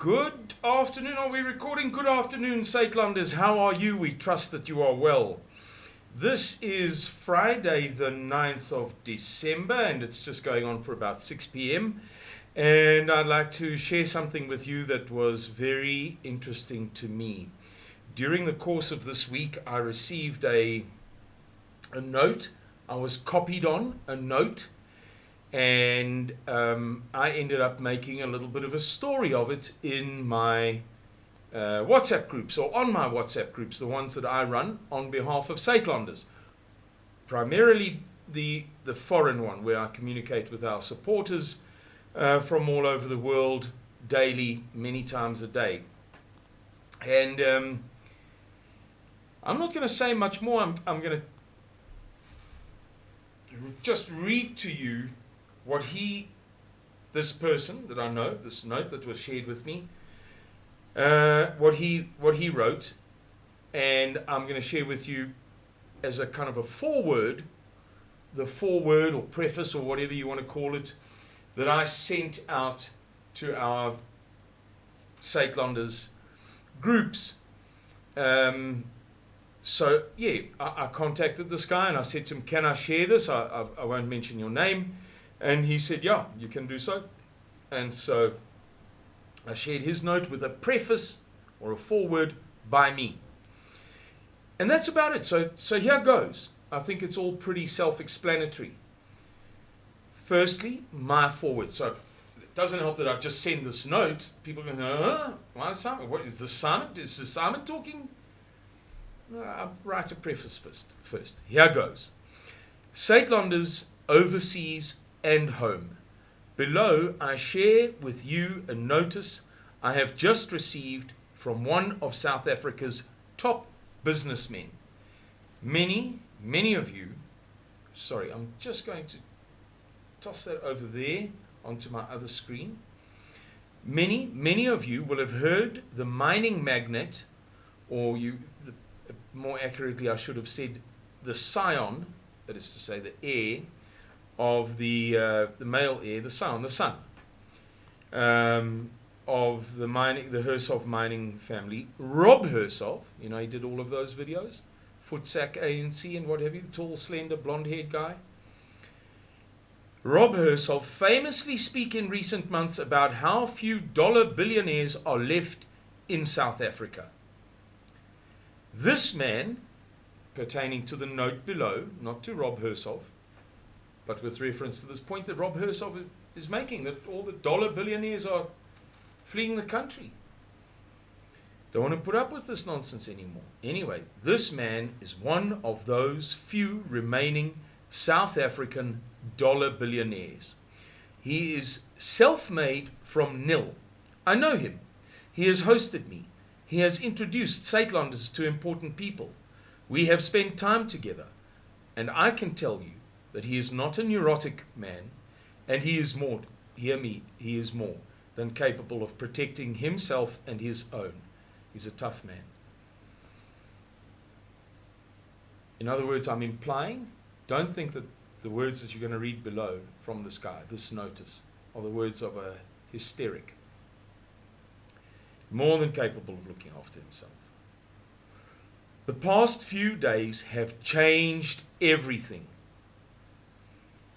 Good afternoon. Are we recording? Good afternoon, Suidlanders. How are you? We trust that you are well. This is Friday the 9th of December and it's just going on for about 6 p.m. And I'd like to share something with you that was very interesting to me. During the course of this week, I received a note. I was copied on a note. And I ended up making a little bit of a story of it in my WhatsApp groups, or on my WhatsApp groups, the ones that I run on behalf of Suidlanders. Primarily the foreign one, where I communicate with our supporters from all over the world daily, many times a day. And I'm not going to say much more. I'm going to just read to you what this person that I know, this note that was shared with me, what he wrote, and I'm going to share with you as a kind of a foreword, the foreword or preface or whatever you want to call it, that I sent out to our Suidlanders groups. So yeah, I contacted this guy and I said to him, can I share this? I won't mention your name. And he said, yeah, you can do so. And so I shared his note with a preface or a foreword by me. And that's about it. So here goes. I think it's all pretty self-explanatory. Firstly, my foreword. So it doesn't help that I just send this note. People are going to know, why Simon? What is this Simon? Is this Simon talking? I'll write a preface first. Here goes. Suidlanders overseas and home. Below, I share with you a notice I have just received from one of South Africa's top businessmen. Many of you, sorry, I'm just going to toss that over there onto my other screen. Many of you will have heard the mining magnate, or more accurately, I should have said the scion, that is to say the heir, of the male heir, the son of the Hersov mining family, Rob Hersov. You know, he did all of those videos, Footsack ANC and what have you, tall, slender, blonde-haired guy. Rob Hersov famously speak in recent months about how few dollar billionaires are left in South Africa. This man, pertaining to the note below, not to Rob Hersov, but with reference to this point that Rob Hersov is making, that all the dollar billionaires are fleeing the country. Don't want to put up with this nonsense anymore. Anyway, this man is one of those few remaining South African dollar billionaires. He is self-made from nil. I know him. He has hosted me. He has introduced Suidlanders to important people. We have spent time together. And I can tell you that he is not a neurotic man, and he is more, hear me, he is more than capable of protecting himself and his own. He's a tough man. In other words, I'm implying, don't think that the words that you're going to read below from this guy, this notice, are the words of a hysteric. More than capable of looking after himself. The past few days have changed everything.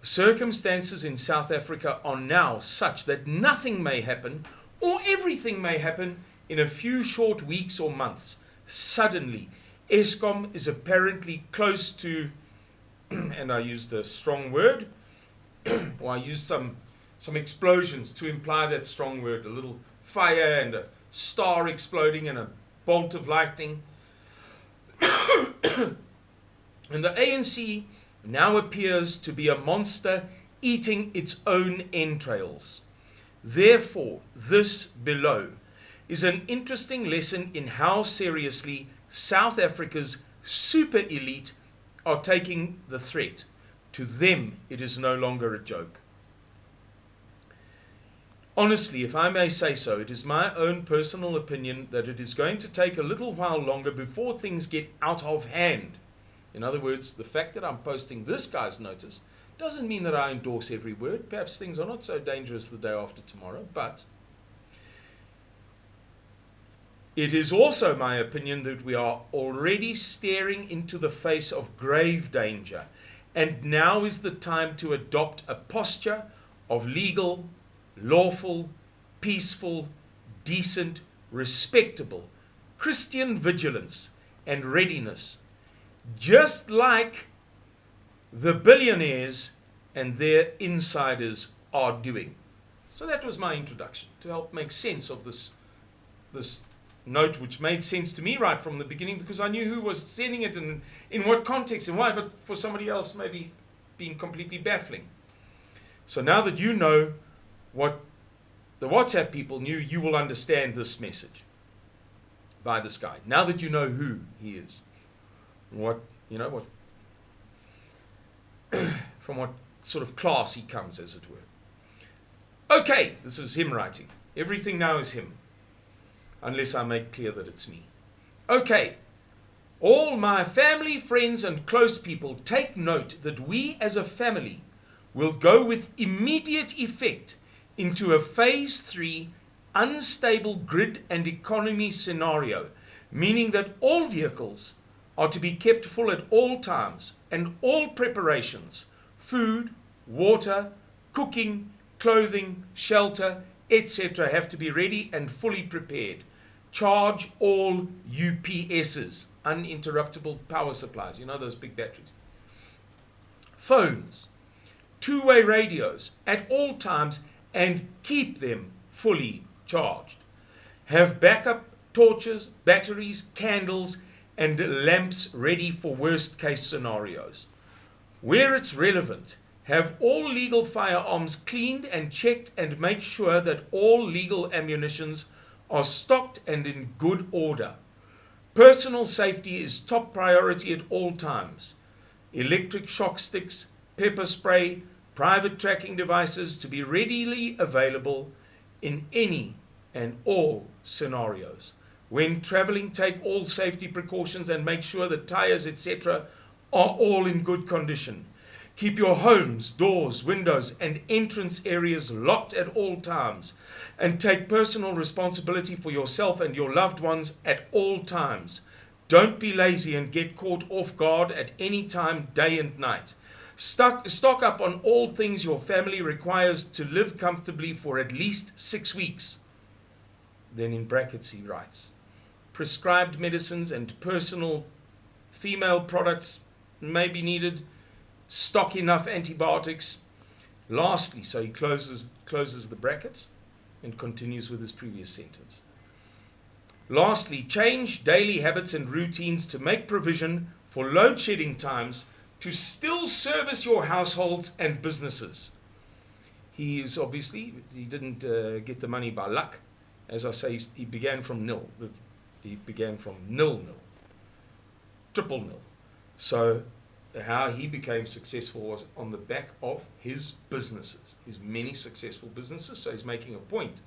Circumstances in South Africa are now such that nothing may happen or everything may happen in a few short weeks or months. Suddenly, Eskom is apparently close to, and I used a strong word, or I used some explosions to imply that strong word, a little fire and a star exploding and a bolt of lightning. And the ANC now appears to be a monster eating its own entrails. Therefore, this below is an interesting lesson in how seriously South Africa's super elite are taking the threat. To them, it is no longer a joke. Honestly, if I may say so, it is my own personal opinion that it is going to take a little while longer before things get out of hand. In other words, the fact that I'm posting this guy's notice doesn't mean that I endorse every word. Perhaps things are not so dangerous the day after tomorrow, but It is also my opinion that we are already staring into the face of grave danger, and now is the time to adopt a posture of legal, lawful, peaceful, decent, respectable Christian vigilance and readiness, just like the billionaires and their insiders are doing. So that was my introduction to help make sense of this note, which made sense to me right from the beginning, because I knew who was sending it and in what context and why, but for somebody else maybe being completely baffling. So now that you know what the WhatsApp people knew, you will understand this message by this guy. Now that you know who he is, what from what sort of class he comes, as it were. Okay, this is him writing. Everything now is him, unless I make clear that it's me. Okay, all my family, friends, and close people, take note that we as a family will go with immediate effect into a phase 3 unstable grid and economy scenario, meaning that all vehicles are to be kept full at all times, and all preparations, food, water, cooking, clothing, shelter, etc., have to be ready and fully prepared. Charge all UPSs, uninterruptible power supplies, those big batteries. Phones, two-way radios at all times, and keep them fully charged. Have backup torches, batteries, candles, and lamps ready for worst-case scenarios. Where it's relevant, have all legal firearms cleaned and checked, and make sure that all legal ammunitions are stocked and in good order. Personal safety is top priority at all times. Electric shock sticks, pepper spray, private tracking devices to be readily available in any and all scenarios. When traveling, take all safety precautions and make sure the tires, etc., are all in good condition. Keep your homes, doors, windows, and entrance areas locked at all times, and take personal responsibility for yourself and your loved ones at all times. Don't be lazy and get caught off guard at any time, day and night. Stock up on all things your family requires to live comfortably for at least 6 weeks. Then in brackets he writes, prescribed medicines and personal female products may be needed. Stock enough antibiotics. Lastly, so he closes the brackets and continues with his previous sentence. Lastly, change daily habits and routines to make provision for load shedding times to still service your households and businesses. He didn't get the money by luck. As I say, he began from nil. He began from nil, triple nil. So how he became successful was on the back of his businesses, his many successful businesses. So he's making a point.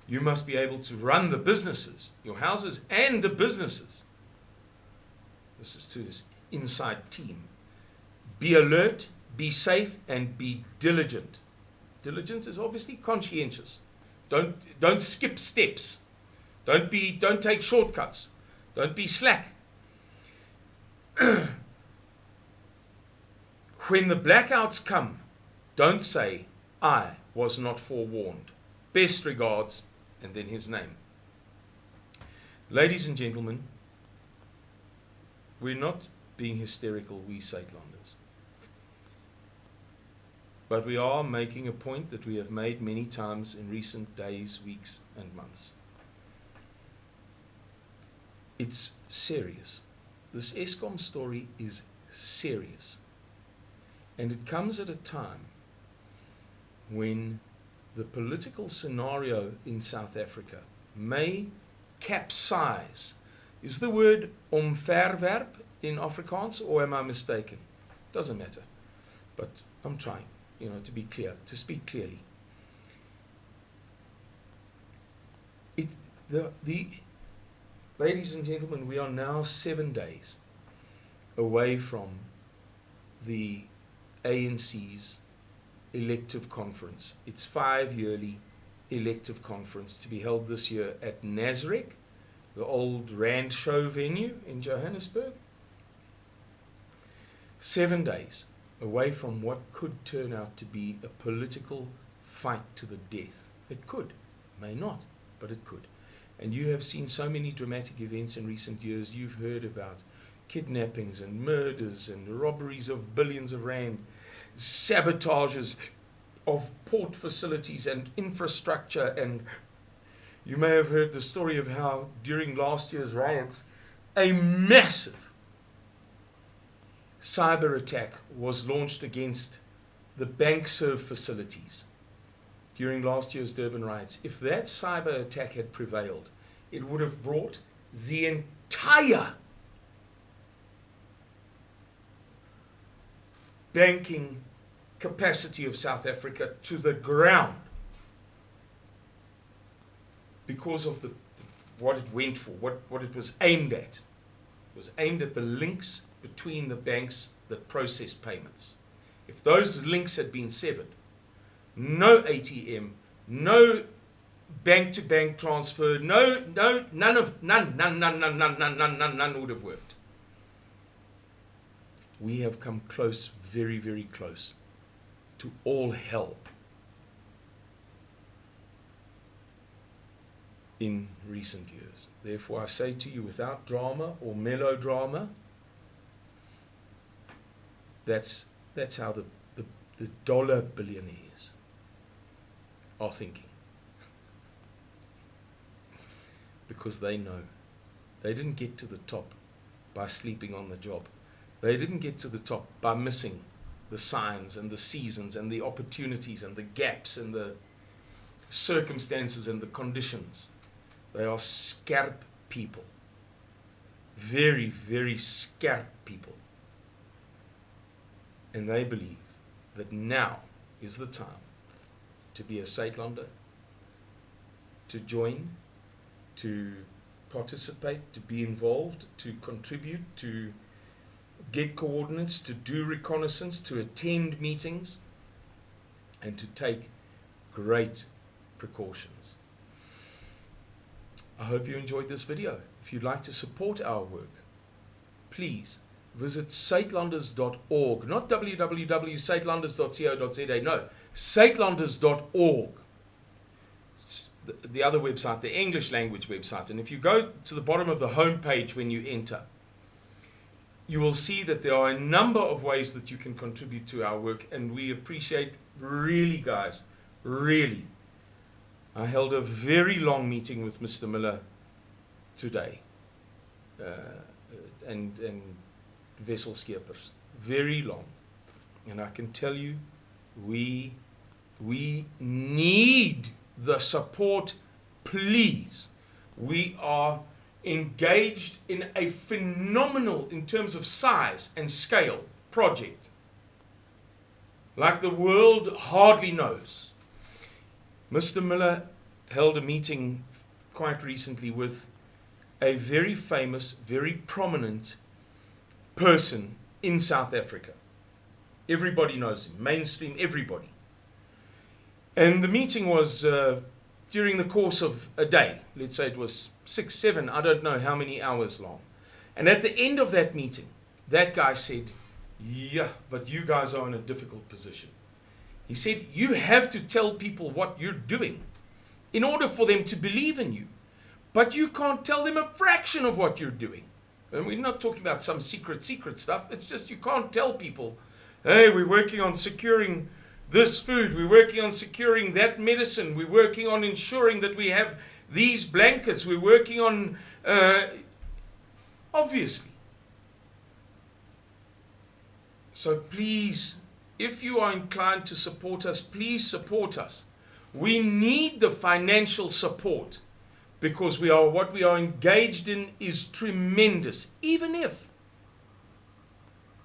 You must be able to run the businesses, your houses and the businesses. This is to this inside team. Be alert, be safe, and be diligent. Diligent is obviously conscientious. Don't skip steps. Don't take shortcuts. Don't be slack. When the blackouts come, don't say, I was not forewarned. Best regards, and then his name. Ladies and gentlemen, we're not being hysterical, we Suidlanders. But we are making a point that we have made many times in recent days, weeks, and months. It's serious. This Eskom story is serious. And it comes at a time when the political scenario in South Africa may capsize. Is the word omverwerp in Afrikaans, or am I mistaken? Doesn't matter. But I'm trying, to be clear, to speak clearly. Ladies and gentlemen, we are now 7 days away from the ANC's elective conference. It's 5 yearly elective conference to be held this year at Nasrec, the old Rand show venue in Johannesburg. 7 days away from what could turn out to be a political fight to the death. It could, may not, but it could. And you have seen so many dramatic events in recent years. You've heard about kidnappings and murders and robberies of billions of rand, sabotages of port facilities and infrastructure. And you may have heard the story of how during last year's riots, a massive cyber attack was launched against the bank serve facilities during last year's Durban riots. If that cyber attack had prevailed, it would have brought the entire banking capacity of South Africa to the ground because of what it went for, what it was aimed at. It was aimed at the links between the banks that process payments. If those links had been severed, no ATM, no bank-to-bank transfer, none would have worked. We have come close, very, very close to all hell in recent years. Therefore, I say to you, without drama or melodrama, that's how the dollar billionaires are thinking. Because they know they didn't get to the top by sleeping on the job. They didn't get to the top by missing the signs and the seasons and the opportunities and the gaps and the circumstances and the conditions. They are scarp people. Very, very scarp people. And they believe that now is the time to be a Suidlander, to join, to participate, to be involved, to contribute, to get coordinates, to do reconnaissance, to attend meetings, and to take great precautions. I hope you enjoyed this video. If you'd like to support our work, please visit Suidlanders.org, not www.suidlanders.co.za, no, Suidlanders.org. It's the other website, the English language website. And if you go to the bottom of the home page when you enter, you will see that there are a number of ways that you can contribute to our work, and we appreciate, really, guys, really. I held a very long meeting with Mr. Miller today, and Vessel Skeepers, very long. And I can tell you, we need the support, please. We are engaged in a phenomenal, in terms of size and scale, project like the world hardly knows. Mr. Miller held a meeting quite recently with a very famous, very prominent person in South Africa. Everybody knows him, mainstream, everybody. And the meeting was during the course of a day. Let's say it was 6, 7, I don't know how many hours long. And at the end of that meeting, that guy said, yeah, but you guys are in a difficult position. He said, you have to tell people what you're doing in order for them to believe in you. But you can't tell them a fraction of what you're doing. And we're not talking about some secret stuff. It's just you can't tell people, hey, we're working on securing this food, we're working on securing that medicine, we're working on ensuring that we have these blankets, we're working on, obviously. So please, if you are inclined to support us, please support us. We need the financial support because what we are engaged in is tremendous, even if,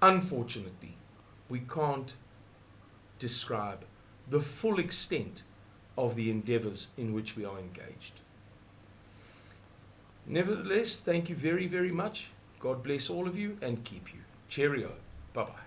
unfortunately, we can't describe the full extent of the endeavors in which we are engaged. Nevertheless, thank you very, very much. God bless all of you and keep you. Cheerio. Bye-bye.